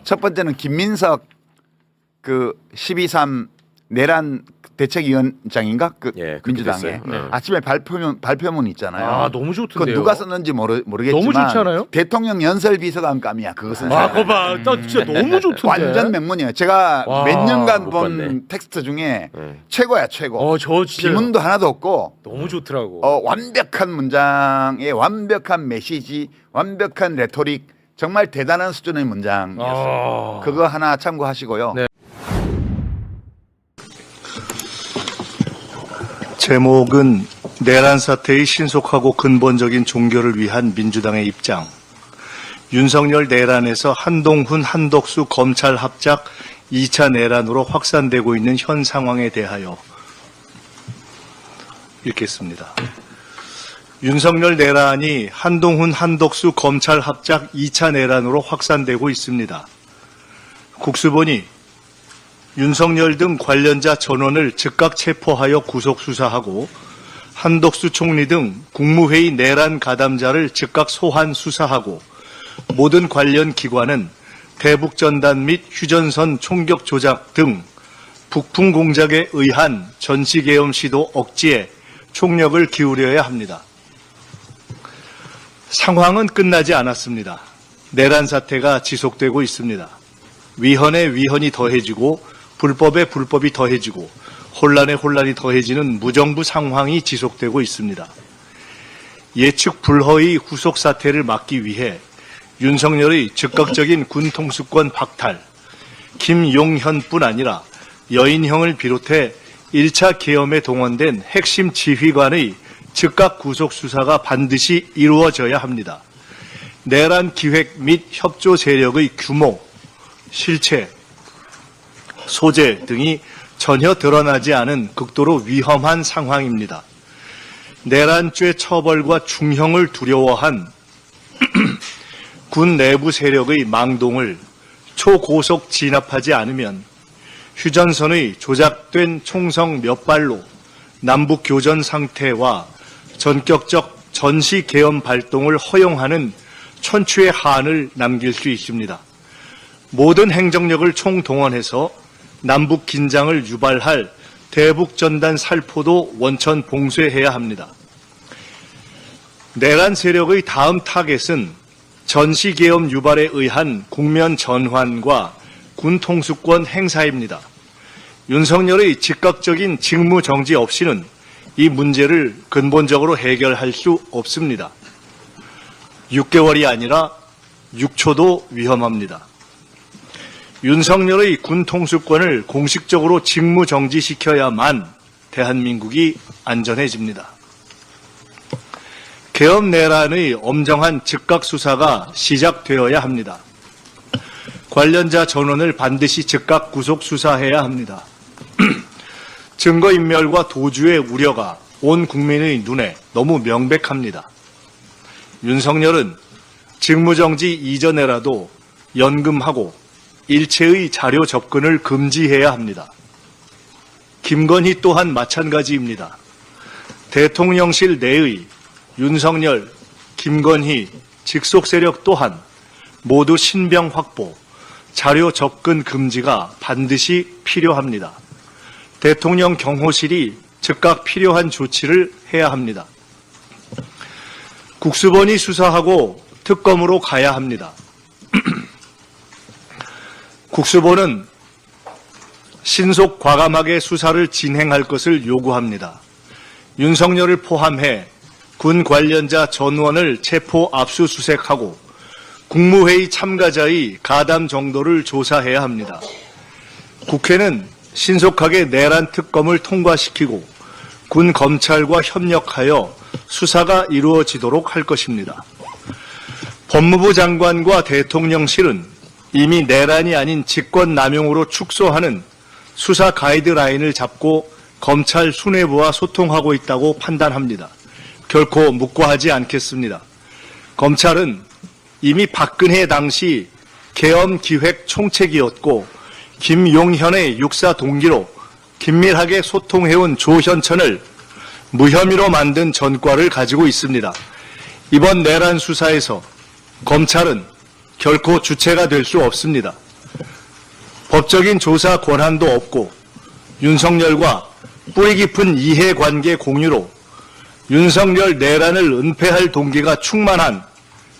첫 번째는 김민석 그 12.3 내란 대책위원장인가 그 예, 민주당에 네. 아침에 발표문 있잖아요. 아, 너무 좋던데요. 그거 누가 썼는지 모르겠지만 너무 좋지 않아요? 대통령 연설 비서관감이야. 그것은 아, 그거 봐. 나 진짜 너무 좋던데. 완전 명문이에요. 제가 와, 몇 년간 못 본 봤네. 텍스트 중에 최고야 최고. 저 진짜 비문도 하나도 없고 너무 좋더라고. 완벽한 문장에 완벽한 메시지, 완벽한 레토릭, 정말 대단한 수준의 문장이었어요. 아. 그거 하나 참고하시고요. 네. 제목은 내란 사태의 신속하고 근본적인 종결을 위한 민주당의 입장. 윤석열 내란에서 한동훈, 한덕수 검찰 합작 2차 내란으로 확산되고 있는 현 상황에 대하여 읽겠습니다. 윤석열 내란이 한동훈, 한덕수 검찰 합작 2차 내란으로 확산되고 있습니다. 국수본이 윤석열 등 관련자 전원을 즉각 체포하여 구속 수사하고 한덕수 총리 등 국무회의 내란 가담자를 즉각 소환 수사하고 모든 관련 기관은 대북전단 및 휴전선 총격 조작 등 북풍 공작에 의한 전시계엄 시도 억지에 총력을 기울여야 합니다. 상황은 끝나지 않았습니다. 내란 사태가 지속되고 있습니다. 위헌에 위헌이 더해지고 불법에 불법이 더해지고 혼란에 혼란이 더해지는 무정부 상황이 지속되고 있습니다. 예측 불허의 후속 사태를 막기 위해 윤석열의 즉각적인 군 통수권 박탈, 김용현뿐 아니라 여인형을 비롯해 1차 계엄에 동원된 핵심 지휘관의 즉각 구속 수사가 반드시 이루어져야 합니다. 내란 기획 및 협조 세력의 규모, 실체, 소재 등이 전혀 드러나지 않은 극도로 위험한 상황입니다. 내란죄 처벌과 중형을 두려워한 군 내부 세력의 망동을 초고속 진압하지 않으면 휴전선의 조작된 총성 몇 발로 남북 교전 상태와 전격적 전시 계엄 발동을 허용하는 천추의 한을 남길 수 있습니다. 모든 행정력을 총동원해서 남북 긴장을 유발할 대북 전단 살포도 원천 봉쇄해야 합니다. 내란 세력의 다음 타겟은 전시 계엄 유발에 의한 국면 전환과 군 통수권 행사입니다. 윤석열의 즉각적인 직무 정지 없이는 이 문제를 근본적으로 해결할 수 없습니다. 6개월이 아니라 6초도 위험합니다. 윤석열의 군 통수권을 공식적으로 직무 정지시켜야만 대한민국이 안전해집니다. 계엄 내란의 엄정한 즉각 수사가 시작되어야 합니다. 관련자 전원을 반드시 즉각 구속 수사해야 합니다. 증거인멸과 도주의 우려가 온 국민의 눈에 너무 명백합니다. 윤석열은 직무정지 이전에라도 연금하고 일체의 자료 접근을 금지해야 합니다. 김건희 또한 마찬가지입니다. 대통령실 내의 윤석열, 김건희, 직속 세력 또한 모두 신병 확보, 자료 접근 금지가 반드시 필요합니다. 대통령 경호실이 즉각 필요한 조치를 해야 합니다. 국수본이 수사하고 특검으로 가야 합니다. 국수본은 신속 과감하게 수사를 진행할 것을 요구합니다. 윤석열을 포함해 군 관련자 전원을 체포 압수수색하고 국무회의 참가자의 가담 정도를 조사해야 합니다. 국회는 신속하게 내란 특검을 통과시키고 군 검찰과 협력하여 수사가 이루어지도록 할 것입니다. 법무부 장관과 대통령실은 이미 내란이 아닌 직권남용으로 축소하는 수사 가이드라인을 잡고 검찰 수뇌부와 소통하고 있다고 판단합니다. 결코 묵과하지 않겠습니다. 검찰은 이미 박근혜 당시 계엄 기획 총책이었고 김용현의 육사 동기로 긴밀하게 소통해온 조현천을 무혐의로 만든 전과를 가지고 있습니다. 이번 내란 수사에서 검찰은 결코 주체가 될 수 없습니다. 법적인 조사 권한도 없고 윤석열과 뿌리 깊은 이해관계 공유로 윤석열 내란을 은폐할 동기가 충만한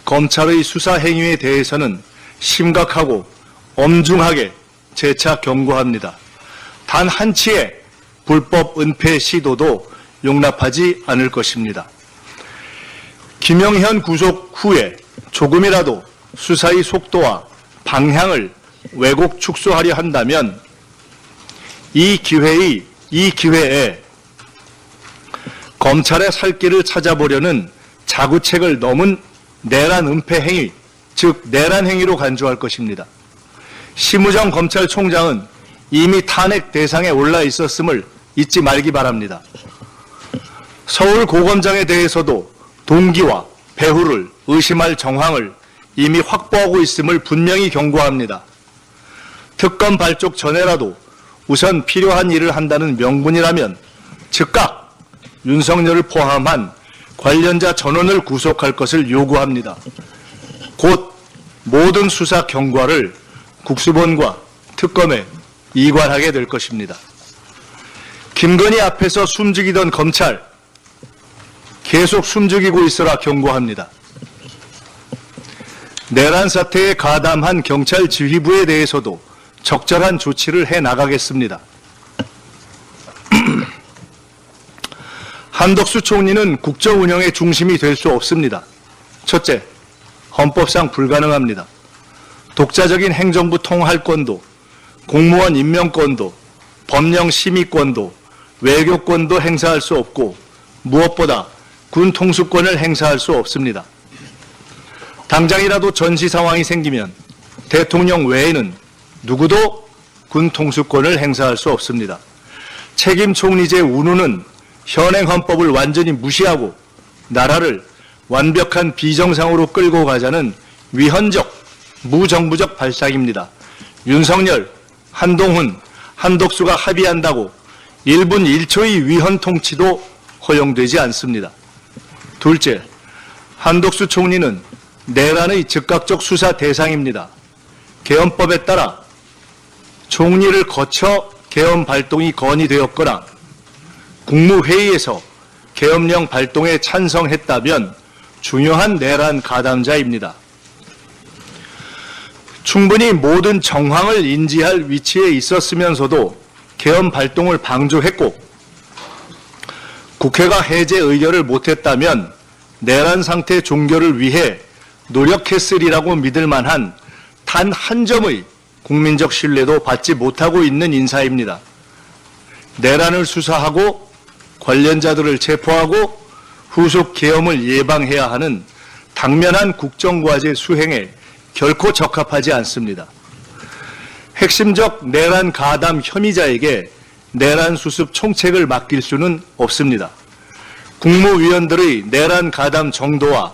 검찰의 수사 행위에 대해서는 심각하고 엄중하게 재차 경고합니다. 단 한치의 불법 은폐 시도도 용납하지 않을 것입니다. 김영현 구속 후에 조금이라도 수사의 속도와 방향을 왜곡 축소하려 한다면 이 기회에 검찰의 살 길을 찾아보려는 자구책을 넘은 내란 은폐 행위, 즉 내란 행위로 간주할 것입니다. 심우정 검찰총장은 이미 탄핵 대상에 올라 있었음을 잊지 말기 바랍니다. 서울 고검장에 대해서도 동기와 배후를 의심할 정황을 이미 확보하고 있음을 분명히 경고합니다. 특검 발족 전에라도 우선 필요한 일을 한다는 명분이라면 즉각 윤석열을 포함한 관련자 전원을 구속할 것을 요구합니다. 곧 모든 수사 경과를 국수본과 특검에 이관하게 될 것입니다. 김건희 앞에서 숨죽이던 검찰, 계속 숨죽이고 있으라 경고합니다. 내란 사태에 가담한 경찰 지휘부에 대해서도 적절한 조치를 해 나가겠습니다. 한덕수 총리는 국정 운영의 중심이 될 수 없습니다. 첫째, 헌법상 불가능합니다. 독자적인 행정부 통할권도, 공무원 임명권도, 법령 심의권도, 외교권도 행사할 수 없고 무엇보다 군 통수권을 행사할 수 없습니다. 당장이라도 전시 상황이 생기면 대통령 외에는 누구도 군 통수권을 행사할 수 없습니다. 책임 총리제 운운은 현행 헌법을 완전히 무시하고 나라를 완벽한 비정상으로 끌고 가자는 위헌적, 무정부적 발상입니다. 윤석열, 한동훈, 한덕수가 합의한다고 1분 1초의 위헌 통치도 허용되지 않습니다. 둘째, 한덕수 총리는 내란의 즉각적 수사 대상입니다. 개헌법에 따라 총리를 거쳐 개헌 발동이 건의되었거나 국무회의에서 계엄령 발동에 찬성했다면 중요한 내란 가담자입니다. 충분히 모든 정황을 인지할 위치에 있었으면서도 계엄 발동을 방조했고 국회가 해제 의결을 못했다면 내란 상태 종결을 위해 노력했으리라고 믿을 만한 단 한 점의 국민적 신뢰도 받지 못하고 있는 인사입니다. 내란을 수사하고 관련자들을 체포하고 후속 계엄을 예방해야 하는 당면한 국정과제 수행에 결코 적합하지 않습니다. 핵심적 내란 가담 혐의자에게 내란 수습 총책을 맡길 수는 없습니다. 국무위원들의 내란 가담 정도와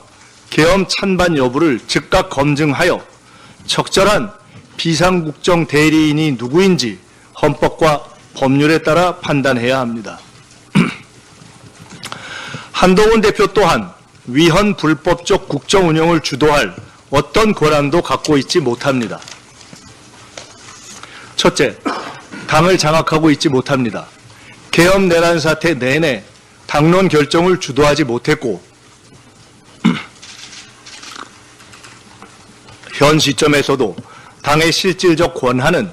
계엄 찬반 여부를 즉각 검증하여 적절한 비상국정 대리인이 누구인지 헌법과 법률에 따라 판단해야 합니다. 한동훈 대표 또한 위헌 불법적 국정 운영을 주도할 어떤 권한도 갖고 있지 못합니다. 첫째, 당을 장악하고 있지 못합니다. 계엄 내란 사태 내내 당론 결정을 주도하지 못했고 현 시점에서도 당의 실질적 권한은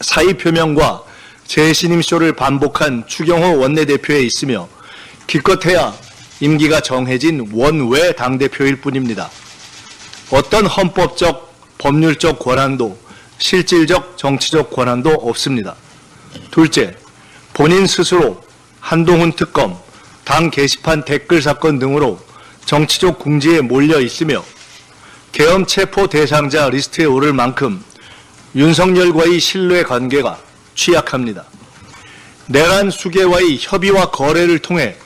사의 표명과 재신임쇼를 반복한 추경호 원내대표에 있으며 기껏해야 임기가 정해진 원외 당대표일 뿐입니다. 어떤 헌법적, 법률적 권한도 실질적 정치적 권한도 없습니다. 둘째, 본인 스스로 한동훈 특검, 당 게시판 댓글 사건 등으로 정치적 궁지에 몰려 있으며 계엄 체포 대상자 리스트에 오를 만큼 윤석열과의 신뢰 관계가 취약합니다. 내란 수계와의 협의와 거래를 통해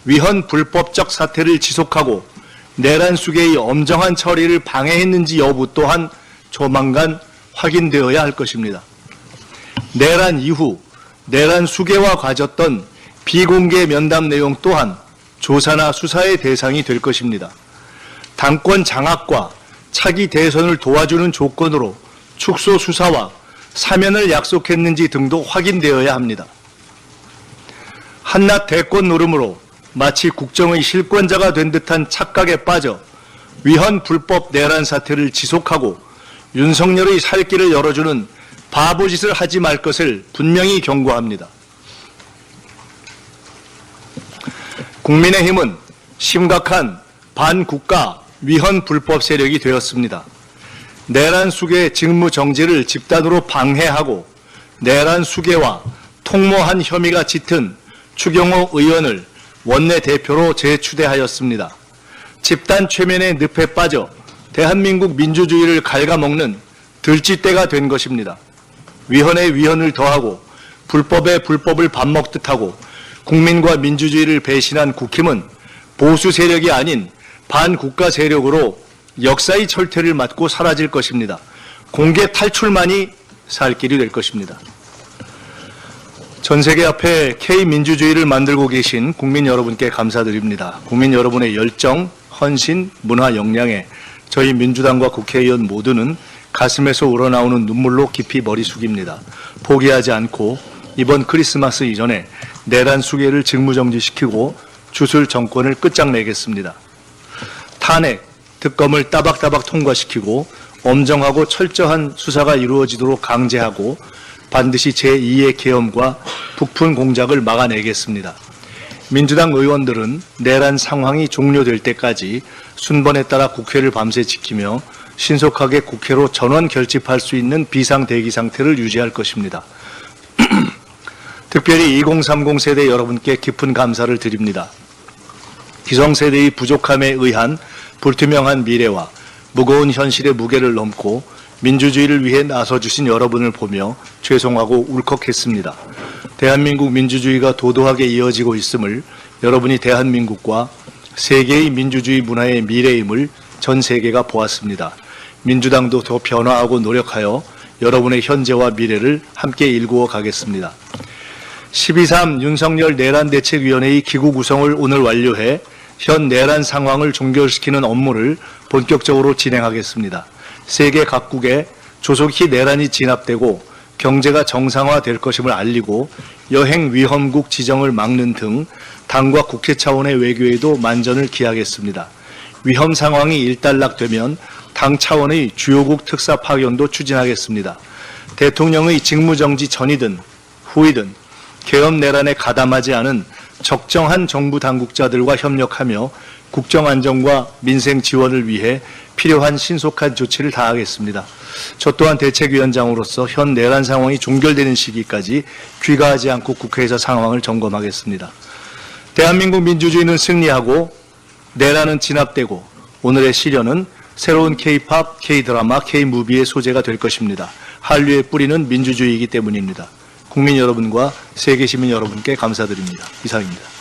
위헌 불법적 사태를 지속하고 내란 수계의 엄정한 처리를 방해했는지 여부 또한 조만간 확인되어야 할 것입니다. 내란 이후 내란 수계와 가졌던 비공개 면담 내용 또한 조사나 수사의 대상이 될 것입니다. 당권 장악과 차기 대선을 도와주는 조건으로 축소 수사와 사면을 약속했는지 등도 확인되어야 합니다. 한낱 대권 노름으로 마치 국정의 실권자가 된 듯한 착각에 빠져 위헌 불법 내란 사태를 지속하고 윤석열의 살 길을 열어주는 바보짓을 하지 말 것을 분명히 경고합니다. 국민의힘은 심각한 반국가 위헌 불법 세력이 되었습니다. 내란 수괴 직무 정지를 집단으로 방해하고 내란 수괴와 통모한 혐의가 짙은 추경호 의원을 원내대표로 재추대하였습니다. 집단 최면의 늪에 빠져 대한민국 민주주의를 갉아먹는 들쥐떼가 된 것입니다. 위헌에 위헌을 더하고 불법에 불법을 밥 먹듯 하고 국민과 민주주의를 배신한 국힘은 보수 세력이 아닌 반국가 세력으로 역사의 철퇴를 맞고 사라질 것입니다. 공개 탈출만이 살 길이 될 것입니다. 전 세계 앞에 K민주주의를 만들고 계신 국민 여러분께 감사드립니다. 국민 여러분의 열정, 헌신, 문화 역량에 저희 민주당과 국회의원 모두는 가슴에서 우러나오는 눈물로 깊이 머리 숙입니다. 포기하지 않고 이번 크리스마스 이전에 내란 수괴를 직무정지시키고 주술 정권을 끝장내겠습니다. 탄핵, 특검을 따박따박 통과시키고 엄정하고 철저한 수사가 이루어지도록 강제하고 반드시 제2의 계엄과 북푼 공작을 막아내겠습니다. 민주당 의원들은 내란 상황이 종료될 때까지 순번에 따라 국회를 밤새 지키며 신속하게 국회로 전원 결집할 수 있는 비상대기 상태를 유지할 것입니다. 특별히 2030 세대 여러분께 깊은 감사를 드립니다. 기성세대의 부족함에 의한 불투명한 미래와 무거운 현실의 무게를 넘고 민주주의를 위해 나서주신 여러분을 보며 죄송하고 울컥했습니다. 대한민국 민주주의가 도도하게 이어지고 있음을 여러분이 대한민국과 세계의 민주주의 문화의 미래임을 전 세계가 보았습니다. 민주당도 더 변화하고 노력하여 여러분의 현재와 미래를 함께 일구어 가겠습니다. 12.3 윤석열 내란대책위원회의 기구 구성을 오늘 완료해 현 내란 상황을 종결시키는 업무를 본격적으로 진행하겠습니다. 세계 각국에 조속히 내란이 진압되고 경제가 정상화될 것임을 알리고 여행 위험국 지정을 막는 등 당과 국회 차원의 외교에도 만전을 기하겠습니다. 위험 상황이 일단락되면 당 차원의 주요국 특사 파견도 추진하겠습니다. 대통령의 직무정지 전이든 후이든 계엄 내란에 가담하지 않은 적정한 정부 당국자들과 협력하며 국정안정과 민생 지원을 위해 필요한 신속한 조치를 다하겠습니다. 저 또한 대책위원장으로서 현 내란 상황이 종결되는 시기까지 귀가하지 않고 국회에서 상황을 점검하겠습니다. 대한민국 민주주의는 승리하고 내란은 진압되고 오늘의 시련은 새로운 K-팝, K-드라마, K-무비의 소재가 될 것입니다. 한류의 뿌리는 민주주의이기 때문입니다. 국민 여러분과 세계 시민 여러분께 감사드립니다. 이상입니다.